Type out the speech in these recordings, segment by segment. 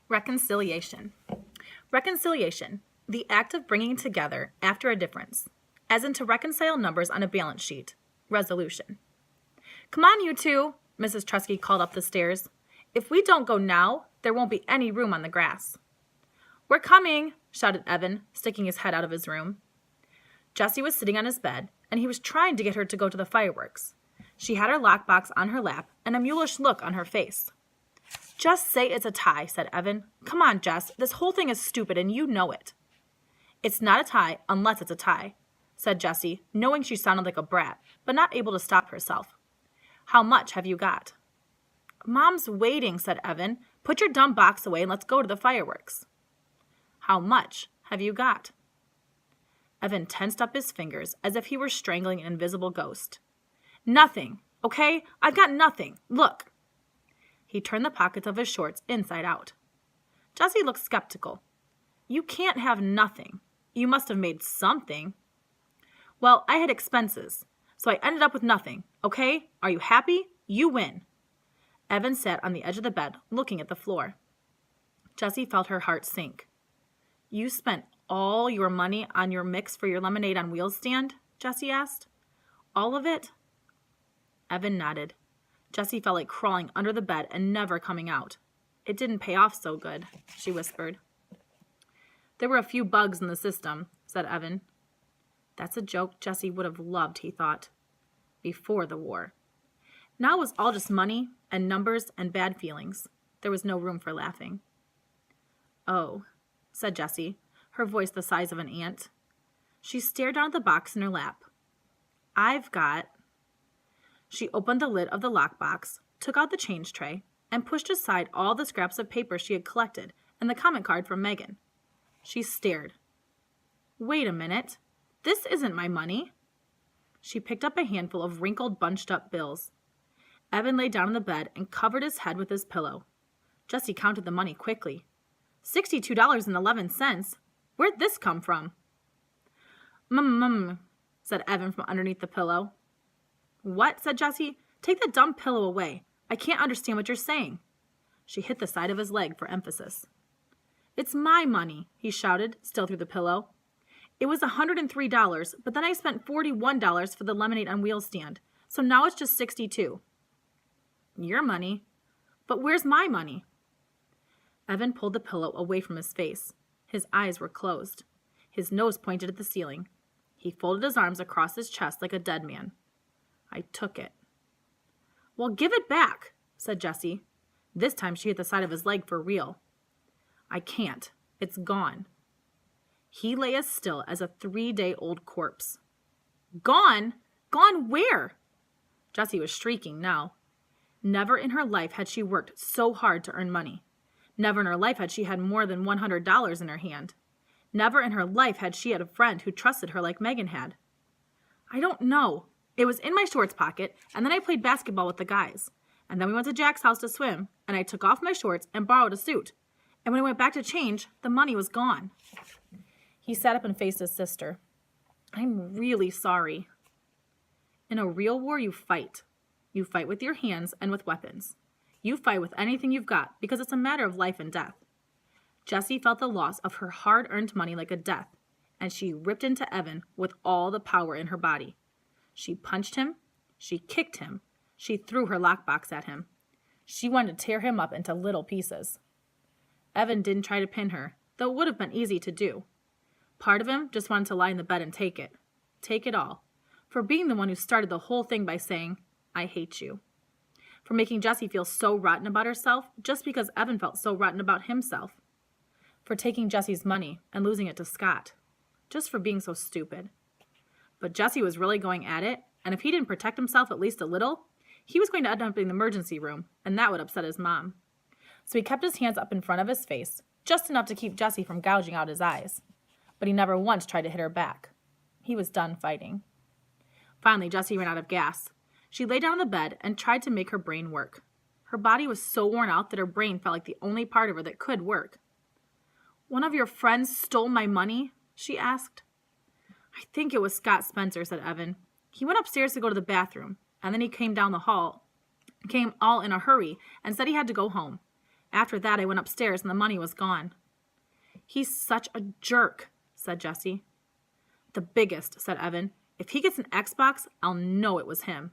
Reconciliation. Reconciliation, the act of bringing together after a difference, as in to reconcile numbers on a balance sheet. Resolution. Come on, you two, Mrs. Trusky called up the stairs. If we don't go now, there won't be any room on the grass. We're coming, shouted Evan, sticking his head out of his room. Jessie was sitting on his bed, and he was trying to get her to go to the fireworks. She had her lockbox on her lap and a mulish look on her face. Just say it's a tie, said Evan. Come on, Jess, this whole thing is stupid and you know it. It's not a tie unless it's a tie, said Jessie, knowing she sounded like a brat, but not able to stop herself. How much have you got? Mom's waiting, said Evan. Put your dumb box away and let's go to the fireworks. How much have you got? Evan tensed up his fingers as if he were strangling an invisible ghost. Nothing, okay? I've got nothing. Look. He turned the pockets of his shorts inside out. Jessie looked skeptical. You can't have nothing. You must have made something. Well, I had expenses, so I ended up with nothing, okay? Are you happy? You win. Evan sat on the edge of the bed, looking at the floor. Jessie felt her heart sink. You spent all your money on your mix for your lemonade on wheels stand? Jessie asked. All of it? Evan nodded. Jessie felt like crawling under the bed and never coming out. It didn't pay off so good, she whispered. There were a few bugs in the system, said Evan. That's a joke Jessie would have loved, he thought. Before the war. Now it was all just money and numbers and bad feelings. There was no room for laughing. Oh, said Jessie, her voice the size of an ant. She stared down at the box in her lap. I've got... She opened the lid of the lockbox, took out the change tray, and pushed aside all the scraps of paper she had collected and the comment card from Megan. She stared. Wait a minute. This isn't my money. She picked up a handful of wrinkled, bunched-up bills. Evan lay down on the bed and covered his head with his pillow. Jessie counted the money quickly. $62.11. Where'd this come from? Said Evan from underneath the pillow. What? Said Jessie. Take that dumb pillow away. I can't understand what you're saying. She hit the side of his leg for emphasis. It's my money, he shouted, still through the pillow. It was $103, but then I spent $41 for the lemonade on wheels stand, so now it's just $62. Your money? But where's my money? Evan pulled the pillow away from his face. His eyes were closed. His nose pointed at the ceiling. He folded his arms across his chest like a dead man. I took it. Well, give it back, said Jessie. This time she hit the side of his leg for real. I can't. It's gone. He lay as still as a 3-day-old corpse. Gone? Gone where? Jessie was shrieking now. Never in her life had she worked so hard to earn money. Never in her life had she had more than $100 in her hand. Never in her life had she had a friend who trusted her like Megan had. I don't know. It was in my shorts pocket, and then I played basketball with the guys. And then we went to Jack's house to swim, and I took off my shorts and borrowed a suit. And when I went back to change, the money was gone. He sat up and faced his sister. I'm really sorry. In a real war, you fight. You fight with your hands and with weapons. You fight with anything you've got because it's a matter of life and death. Jessie felt the loss of her hard-earned money like a death, and she ripped into Evan with all the power in her body. She punched him. She kicked him. She threw her lockbox at him. She wanted to tear him up into little pieces. Evan didn't try to pin her, though it would have been easy to do. Part of him just wanted to lie in the bed and take it. Take it all. For being the one who started the whole thing by saying, I hate you. For making Jessie feel so rotten about herself just because Evan felt so rotten about himself. For taking Jessie's money and losing it to Scott. Just for being so stupid. But Jessie was really going at it, and if he didn't protect himself at least a little, he was going to end up in the emergency room, and that would upset his mom. So he kept his hands up in front of his face, just enough to keep Jessie from gouging out his eyes. But he never once tried to hit her back. He was done fighting. Finally, Jessie ran out of gas. She lay down on the bed and tried to make her brain work. Her body was so worn out that her brain felt like the only part of her that could work. One of your friends stole my money? She asked. I think it was Scott Spencer, said Evan. He went upstairs to go to the bathroom, and then he came down the hall, came all in a hurry, and said he had to go home. After that, I went upstairs and the money was gone. He's such a jerk, said Jessie. The biggest, said Evan. If he gets an Xbox, I'll know it was him.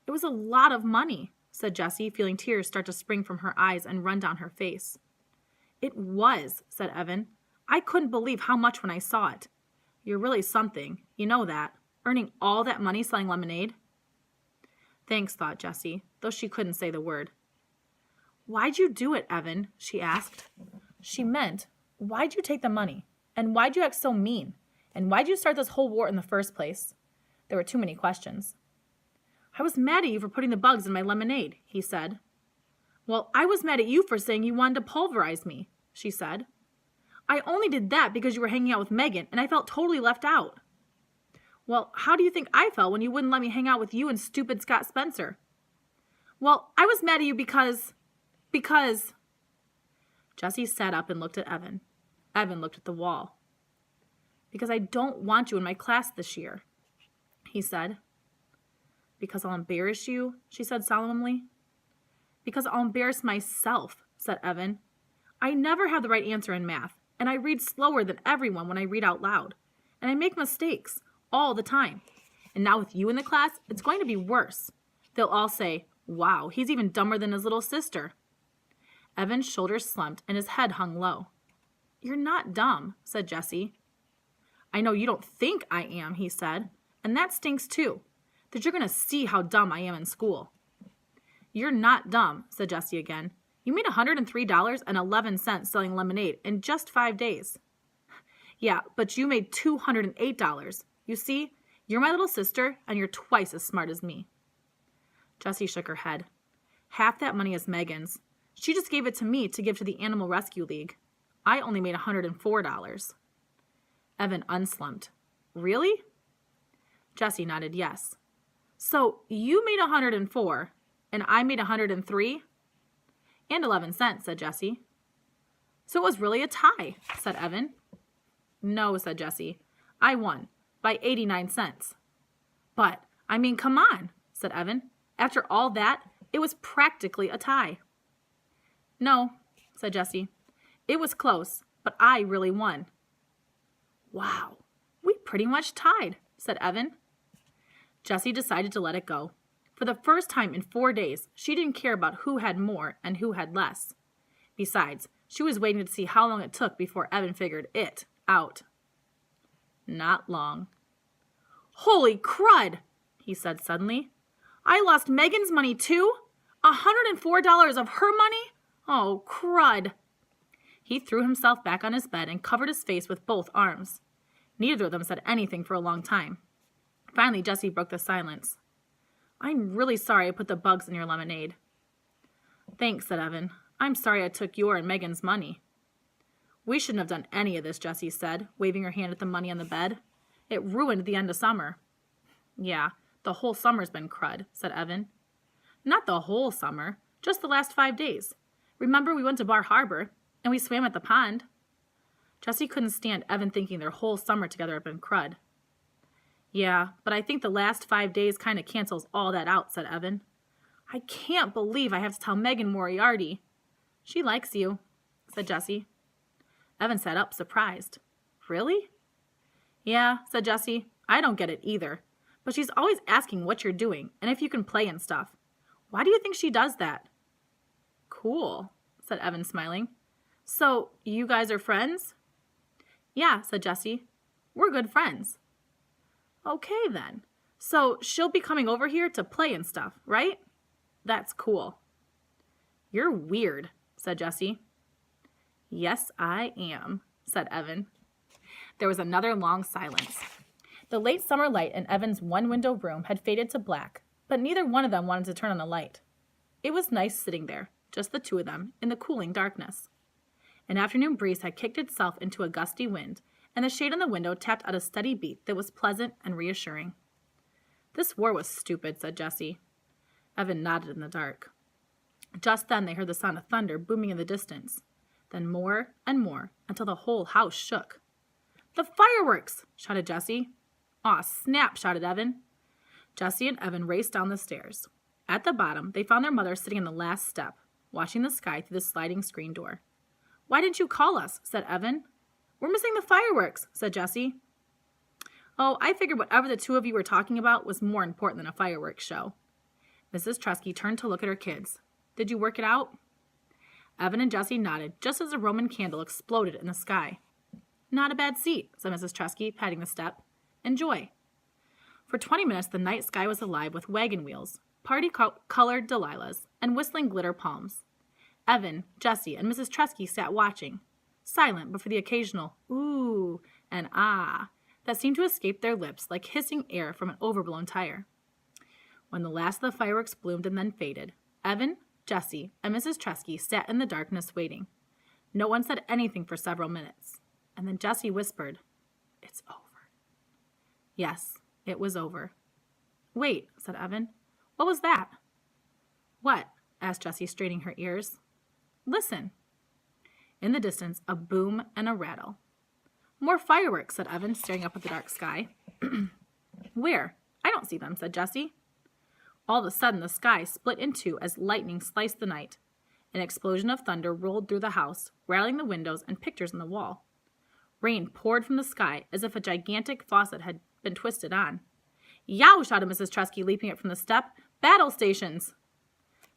It was a lot of money, said Jessie, feeling tears start to spring from her eyes and run down her face. It was, said Evan. I couldn't believe how much when I saw it. You're really something, you know that, earning all that money selling lemonade. Thanks, thought Jessie, though she couldn't say the word. Why'd you do it, Evan? She asked. She meant, why'd you take the money? And why'd you act so mean? And why'd you start this whole war in the first place? There were too many questions. I was mad at you for putting the bugs in my lemonade, he said. Well, I was mad at you for saying you wanted to pulverize me, she said. I only did that because you were hanging out with Megan, and I felt totally left out. Well, how do you think I felt when you wouldn't let me hang out with you and stupid Scott Spencer? Well, I was mad at you because... Jessie sat up and looked at Evan. Evan looked at the wall. Because I don't want you in my class this year, he said. Because I'll embarrass you, she said solemnly. Because I'll embarrass myself, said Evan. I never have the right answer in math, and I read slower than everyone when I read out loud. And I make mistakes all the time. And now with you in the class, it's going to be worse. They'll all say, wow, he's even dumber than his little sister. Evan's shoulders slumped and his head hung low. You're not dumb, said Jessie. I know you don't think I am, he said. And that stinks too, that you're going to see how dumb I am in school. You're not dumb, said Jessie again. You made $103.11 selling lemonade in just 5 days. Yeah, but you made $208. You see, you're my little sister, and you're twice as smart as me. Jessie shook her head. Half that money is Megan's. She just gave it to me to give to the Animal Rescue League. I only made $104. Evan unslumped. Really? Jessie nodded yes. So you made $104, and I made $103? And 11 cents, said Jessie. So it was really a tie, said Evan. No, said Jessie. I won by 89 cents. But, I mean, come on, said Evan. After all that, it was practically a tie. No, said Jessie. It was close, but I really won. Wow, we pretty much tied, said Evan. Jessie decided to let it go. For the first time in 4 days, she didn't care about who had more and who had less. Besides, she was waiting to see how long it took before Evan figured it out. Not long. Holy crud, he said suddenly. I lost Megan's money too? $104 of her money? Oh, crud. He threw himself back on his bed and covered his face with both arms. Neither of them said anything for a long time. Finally, Jessie broke the silence. I'm really sorry I put the bugs in your lemonade. Thanks, said Evan. I'm sorry I took your and Megan's money. We shouldn't have done any of this, Jessie said, waving her hand at the money on the bed. It ruined the end of summer. Yeah, the whole summer's been crud, said Evan. Not the whole summer, just the last 5 days. Remember we went to Bar Harbor, and we swam at the pond. Jessie couldn't stand Evan thinking their whole summer together had been crud. Yeah, but I think the last 5 days kind of cancels all that out, said Evan. I can't believe I have to tell Megan Moriarty. She likes you, said Jessie. Evan sat up, surprised. Really? Yeah, said Jessie. I don't get it either. But she's always asking what you're doing and if you can play and stuff. Why do you think she does that? Cool, said Evan, smiling. So, you guys are friends? Yeah, said Jessie. We're good friends. Okay, then. So, she'll be coming over here to play and stuff, right? That's cool. You're weird, said Jessie. Yes, I am, said Evan. There was another long silence. The late summer light in Evan's one-window room had faded to black, but neither one of them wanted to turn on a light. It was nice sitting there, just the two of them, in the cooling darkness. An afternoon breeze had kicked itself into a gusty wind, and the shade on the window tapped out a steady beat that was pleasant and reassuring. This war was stupid, said Jessie. Evan nodded in the dark. Just then they heard the sound of thunder booming in the distance, then more and more, until the whole house shook. The fireworks! Shouted Jessie. Aw, snap! Shouted Evan. Jessie and Evan raced down the stairs. At the bottom, they found their mother sitting on the last step, watching the sky through the sliding screen door. "Why didn't you call us?" said Evan. "We're missing the fireworks," said Jessie. "Oh, I figured whatever the two of you were talking about was more important than a fireworks show." Mrs. Tresky turned to look at her kids. "Did you work it out?" Evan and Jessie nodded just as a Roman candle exploded in the sky. "Not a bad seat," said Mrs. Tresky, patting the step. "Enjoy." For 20 minutes, the night sky was alive with wagon wheels, party-colored Delilahs, and whistling glitter palms. Evan, Jessie, and Mrs. Tresky sat watching, silent but for the occasional ooh and ah that seemed to escape their lips like hissing air from an overblown tire. When the last of the fireworks bloomed and then faded, Evan, Jessie, and Mrs. Tresky sat in the darkness waiting. No one said anything for several minutes, and then Jessie whispered, "It's over." Yes, it was over. "Wait," said Evan. "What was that?" "What?" asked Jessie, straining her ears. "Listen." In the distance, a boom and a rattle. "More fireworks," said Evan, staring up at the dark sky. "Where? I don't see them," said Jessie. All of a sudden, the sky split in two as lightning sliced the night. An explosion of thunder rolled through the house, rattling the windows and pictures on the wall. Rain poured from the sky as if a gigantic faucet had been twisted on. "Yow!" shouted Mrs. Tresky, leaping up from the step. "Battle stations!"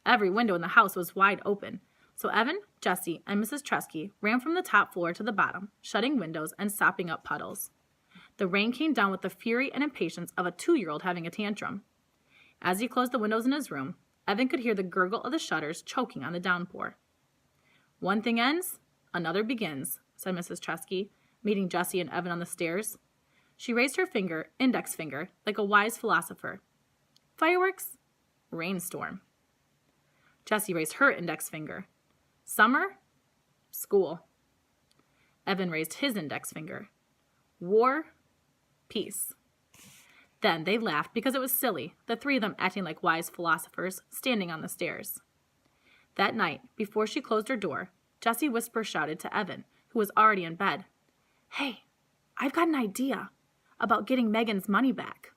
Every window in the house was wide open, so Evan, Jessie, and Mrs. Tresky ran from the top floor to the bottom, shutting windows and sopping up puddles. The rain came down with the fury and impatience of a 2-year-old having a tantrum. As he closed the windows in his room, Evan could hear the gurgle of the shutters choking on the downpour. "One thing ends, another begins," said Mrs. Tresky, meeting Jessie and Evan on the stairs. She raised her index finger, like a wise philosopher. "Fireworks, rainstorm." Jessie raised her index finger. "Summer, school." Evan raised his index finger. "War, peace." Then they laughed because it was silly, the three of them acting like wise philosophers, standing on the stairs. That night, before she closed her door, Jessie whisper-shouted to Evan, who was already in bed, "Hey, I've got an idea about getting Megan's money back."